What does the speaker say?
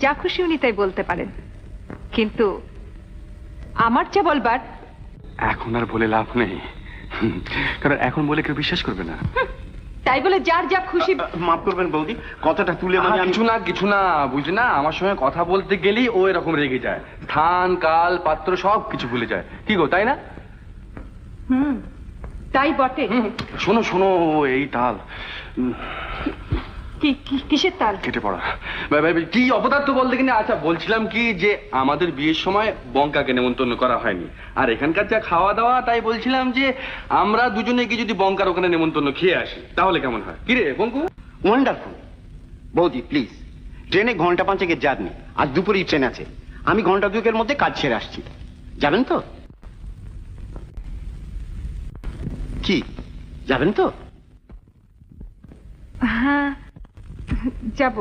যা খুশি উনি তাই বলতে পারেন, কিন্তু আমার যা বলবার এখন আর বলে লাভ নেই, কারণ এখন বলে কেউ বিশ্বাস করবে না। তাই বলে যার যা খুশি। মাফ করবেন বৌদি, কথাটা তুলে মানে আমি কিছু না বুঝলি না, আমার সঙ্গে কথা বলতে গেলেই ও এরকম রেগে যায়, স্থান কাল পাত্র সব কিছু ভুলে যায়। কি গো, তাই না? তাই বটে। শোনো শোনো, এই তাল কিসের তাল? কেটে পড়া। কি অপদার্থ বলতে কিনা। আচ্ছা বলছিলাম কি যে আমাদের বিয়ের সময় বঙ্কাকে নেমন্তন্ন করা হয়নি, আর এখানকার যা খাওয়া দাওয়া, তাই বলছিলাম যে আমরা দুজনে কি যদি বঙ্কার ওখানে নেমন্তন্ন খেয়ে আসি তাহলে কেমন হয়? কি রে বঙ্কু? ওয়ান্ডারফুল। বৌদি প্লিজ, ট্রেনে ঘন্টা 5-এর জার্নি, আজ দুপুরেই ট্রেন আছে, আমি ঘন্টা 2-এর মধ্যে কাজ ছেড়ে আসছি, যাবেন তো? কি যাবেন তো? হ্যাঁ যাব।